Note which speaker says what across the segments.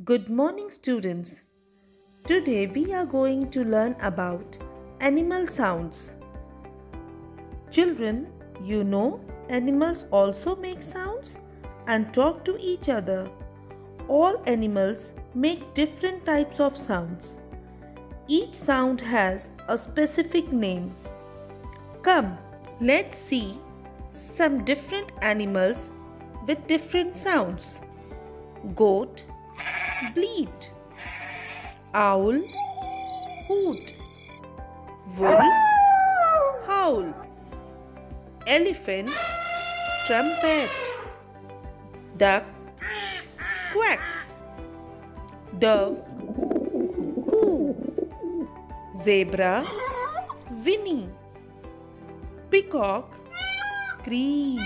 Speaker 1: Good morning, students. Today we are going to learn about animal sounds. Children, you know animals also make sounds and talk to each other. All animals make different types of sounds. Each sound has a specific name. Come, let's see some different animals with different sounds. Goat, bleat. Owl, hoot. Wolf, howl. Elephant, trumpet. Duck, quack. Dove, coo. Zebra, whinny. Peacock, scream.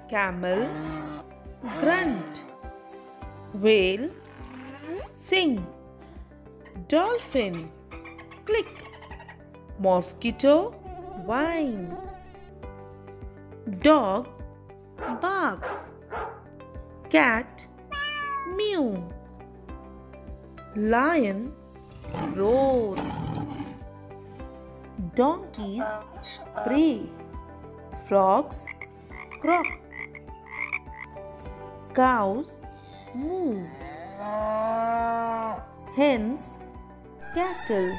Speaker 1: Camel, grunt. Whale, sing. Dolphin, click. Mosquito, whine. Dog, barks. Cat, mew. Lion, roar. Donkeys, bray. Frogs, croak. Cows, moo. Hens, cackle.